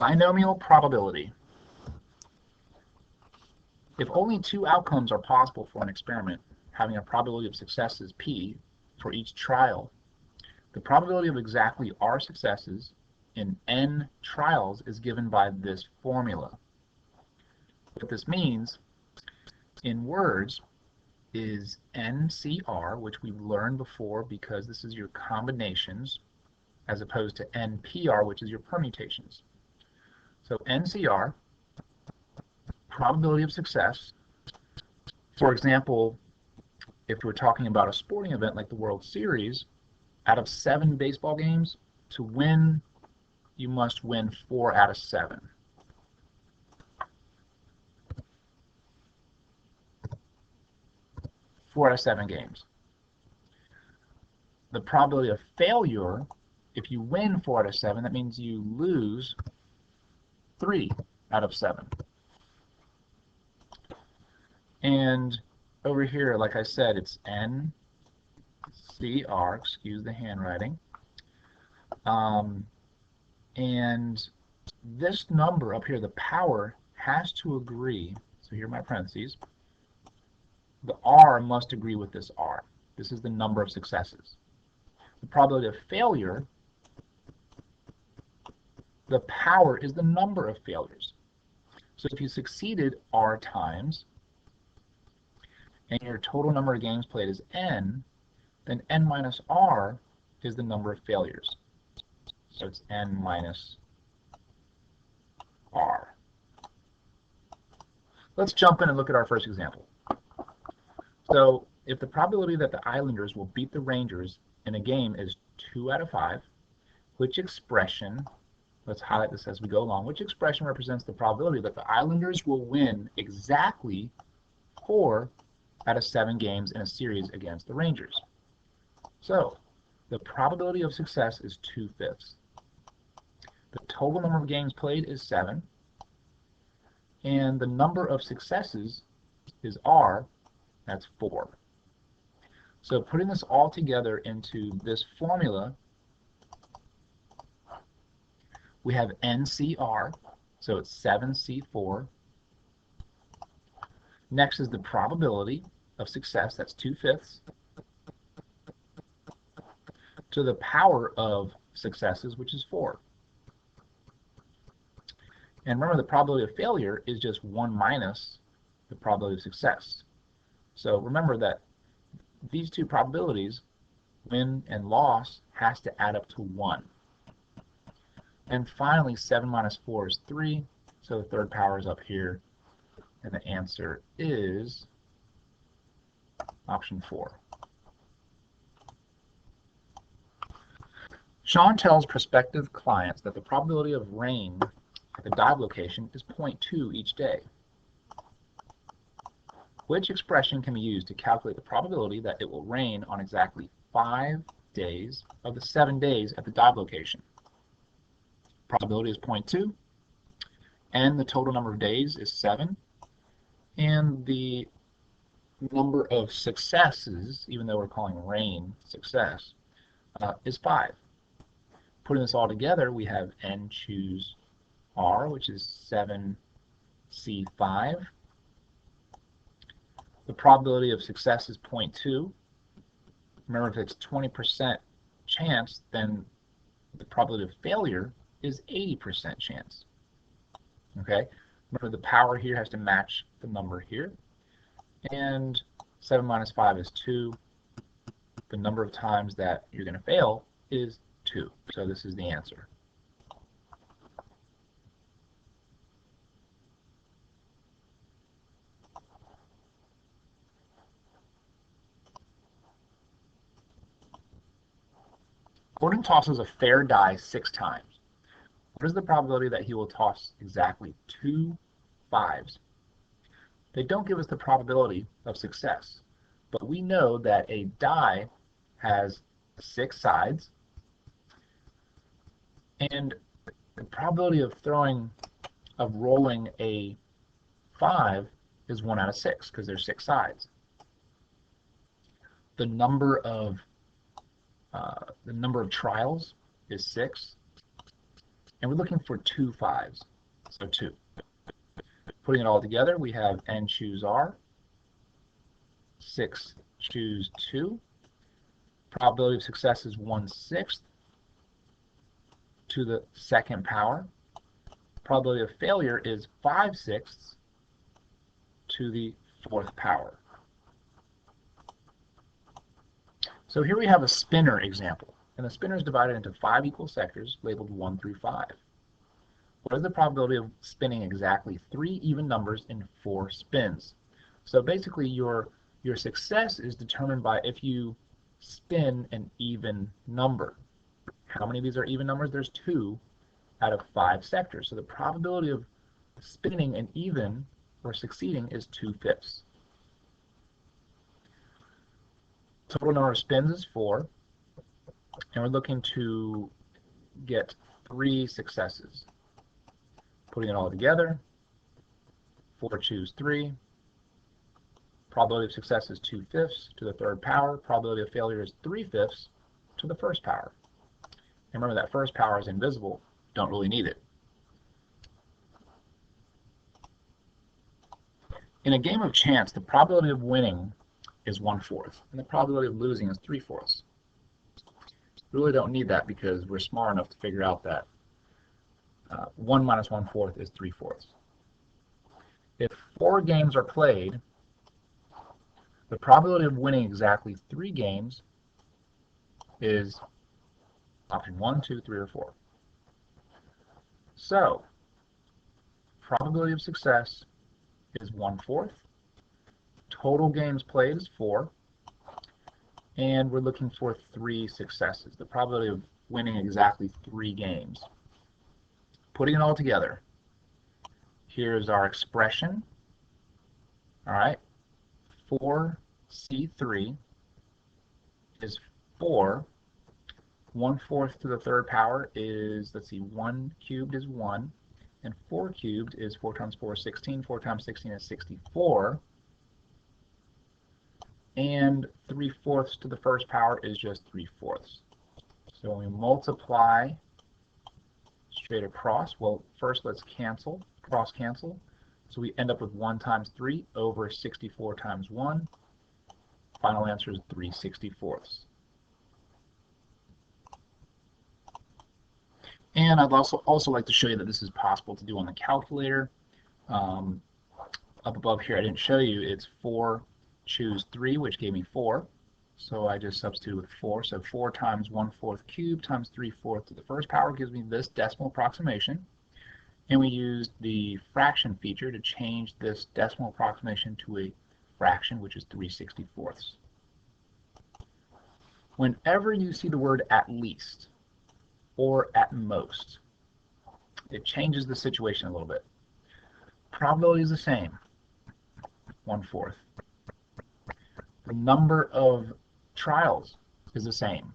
Binomial probability. If only two outcomes are possible for an experiment, having a probability of success is p for each trial, the probability of exactly r successes in n trials is given by this formula. What this means, in words, is NCR, which we've learned before because this is your combinations, as opposed to NPR, which is your permutations. So NCR, probability of success. For example, if we're talking about a sporting event like the World Series, out of 7 baseball games, to win, you must win 4 out of 7. Four out of 7 games. The probability of failure, if you win 4 out of 7, that means you lose 3 out of 7. And over here, like I said, it's NCR, excuse the handwriting. And this number up here, the power, has to agree. So here are my parentheses. The R must agree with this R. This is the number of successes. The probability of failure, the power is the number of failures. So if you succeeded R times, and your total number of games played is n, then n minus r is the number of failures. So it's n minus r. Let's jump in and look at our first example. So if the probability that the Islanders will beat the Rangers in a game is 2 out of 5, which expression, let's highlight this as we go along, which expression represents the probability that the Islanders will win exactly 4 out of 7 games in a series against the Rangers? So the probability of success is 2/5. The total number of games played is 7, and the number of successes is r, that's 4. So putting this all together into this formula, we have NCR, so it's 7C4. Next is the probability of success, that's 2/5, to the power of successes, which is 4. And remember, the probability of failure is just 1 minus the probability of success. So remember that these two probabilities, win and loss, has to add up to 1. And finally, 7 minus 4 is 3, so the third power is up here, and the answer is option 4. Sean tells prospective clients that the probability of rain at the dive location is 0.2 each day. Which expression can be used to calculate the probability that it will rain on exactly 5 days of the 7 days at the dive location? Probability is 0.2, and the total number of days is 7, and the number of successes, even though we're calling rain success, is 5. Putting this all together, we have n choose r, which is 7c5. The probability of success is 0.2. Remember, if it's 20% chance, then the probability of failure is 80% chance. Okay? Remember, the power here has to match the number here. And 7 minus 5 is 2. The number of times that you're going to fail is 2. So this is the answer. Gordon tosses a fair die 6 times. What is the probability that he will toss exactly 2 5s? They don't give us the probability of success, but we know that a die has 6 sides, and the probability of rolling a 5 is 1 out of 6 because there's 6 sides. The number of trials is 6. and we're looking for 2 5s, so 2. Putting it all together, we have n choose r, 6 choose 2. Probability of success is 1/6 to the second power. Probability of failure is 5/6 to the fourth power. So here we have a spinner example, and the spinner is divided into 5 equal sectors labeled 1 through 5. What is the probability of spinning exactly 3 even numbers in 4 spins? So basically your success is determined by if you spin an even number. How many of these are even numbers? There's 2 out of 5 sectors. So the probability of spinning an even or succeeding is 2/5. Total number of spins is 4, and we're looking to get 3 successes. Putting it all together, 4 choose 3. Probability of success is 2/5 to the third power. Probability of failure is 3/5 to the first power. And remember that first power is invisible. Don't really need it. In a game of chance, the probability of winning is 1/4, and the probability of losing is 3/4. We really don't need that because we're smart enough to figure out that 1 minus 1/4 is 3/4. If 4 games are played, the probability of winning exactly 3 games is option 1, 2, 3, or 4. So, probability of success is 1/4. Total games played is 4. And we're looking for 3 successes. The probability of winning exactly 3 games. Putting it all together, here's our expression. All right, 4C3 is 4. 1/4 to the third power is, let's see, 1 cubed is 1, and 4 cubed is 4 times 4 is 16. 4 times 16 is 64. And 3/4 to the first power is just 3/4. So when we multiply straight across, well, first let's cancel, cross cancel. So we end up with 1 times 3 over 64 times 1. Final answer is 3/64. And I'd also like to show you that this is possible to do on the calculator. Up above here, I didn't show you, it's 4 choose 3, which gave me 4. So I just substitute with 4. So 4 times 1/4 cubed times 3/4 to the first power gives me this decimal approximation. And we used the fraction feature to change this decimal approximation to a fraction, which is 3/64. Whenever you see the word at least or at most, it changes the situation a little bit. Probability is the same, 1/4. The number of trials is the same,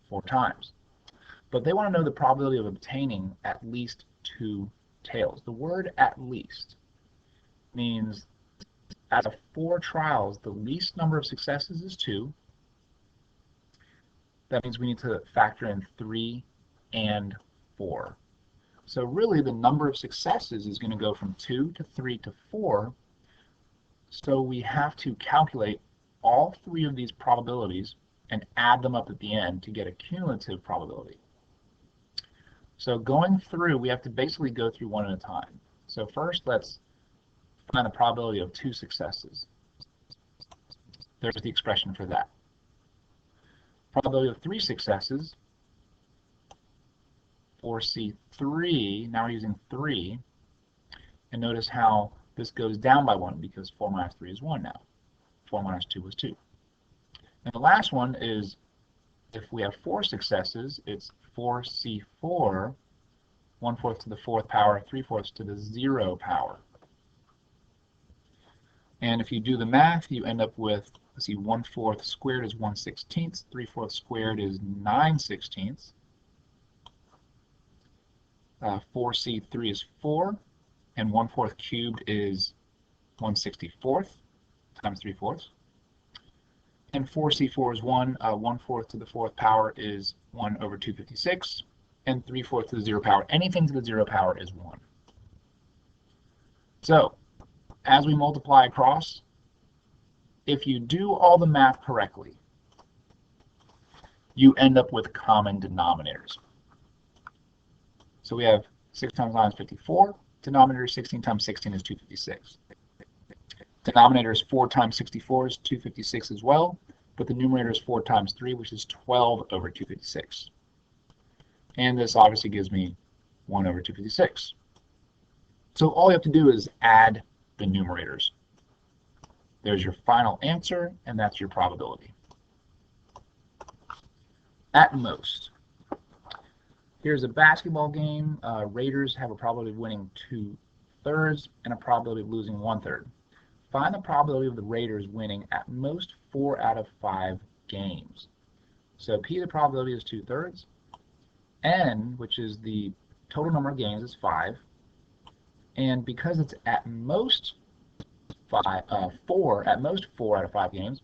4 times. But they want to know the probability of obtaining at least 2 tails. The word at least means out of 4 trials, the least number of successes is 2. That means we need to factor in 3 and 4. So really the number of successes is going to go from 2 to 3 to 4. So we have to calculate all 3 of these probabilities and add them up at the end to get a cumulative probability. So going through, we have to basically go through one at a time. So first, let's find the probability of 2 successes. There's the expression for that. Probability of 3 successes, 4C3, now we're using 3, and notice how this goes down by 1 because 4 minus 3 is 1 now. 4 minus 2 was 2. And the last one is if we have 4 successes, it's 4C4, 1/4 to the 4th power, 3/4 to the 0 power. And if you do the math, you end up with, let's see, 1/4 squared is 1/16, 3/4 squared is 9/16. 4C3 is 4, and 1/4 cubed is 1/64 times 3/4. And 4C4 is 1. 1/4 to the 4th power is 1 over 256. and 3/4 to the 0 power. Anything to the 0 power is 1. So, as we multiply across, if you do all the math correctly, you end up with common denominators. So we have 6 times 9 is 54. Denominator 16 times 16 is 256. Denominator is 4 times 64 is 256 as well, but the numerator is 4 times 3, which is 12 over 256. And this obviously gives me 1 over 256. So all you have to do is add the numerators. There's your final answer, and that's your probability. At most. Here's a basketball game. Raiders have a probability of winning 2/3 and a probability of losing 1/3. Find the probability of the Raiders winning at most 4 out of 5 games. So P, the probability, is 2/3. N, which is the total number of games, is 5. And because it's at most 4 out of 5 games,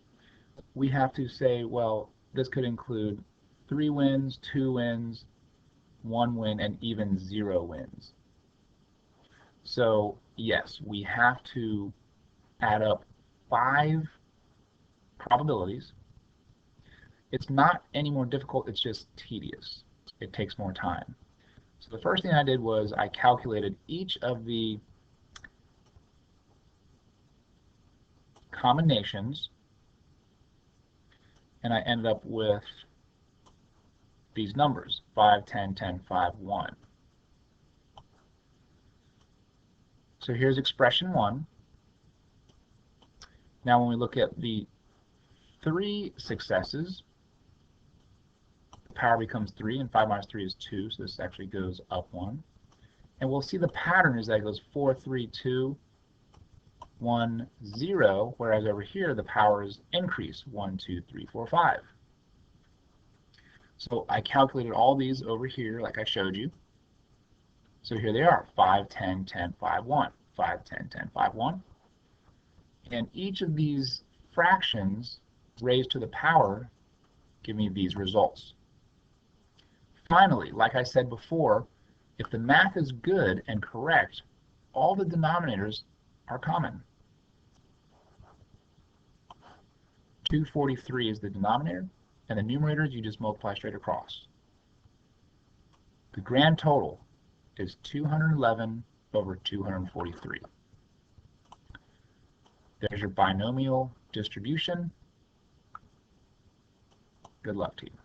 we have to say, well, this could include 3 wins, 2 wins, 1 win, and even 0 wins. So yes, we have to add up 5 probabilities. It's not any more difficult, it's just tedious. It takes more time. So the first thing I did was I calculated each of the combinations, and I ended up with these numbers: 5, 10, 10, 5, 1. So here's expression 1. Now when we look at the 3 successes, the power becomes 3, and 5 minus 3 is 2, so this actually goes up 1. And we'll see the pattern is that it goes 4, 3, 2, 1, 0, whereas over here the powers increase: 1, 2, 3, 4, 5. So I calculated all these over here like I showed you. So here they are: 5, 10, 10, 5, 1, 5, 10, 10, 5, 1. And each of these fractions raised to the power give me these results. Finally, like I said before, if the math is good and correct, all the denominators are common. 243 is the denominator, and the numerators you just multiply straight across. The grand total is 211 over 243. There's your binomial distribution. Good luck to you.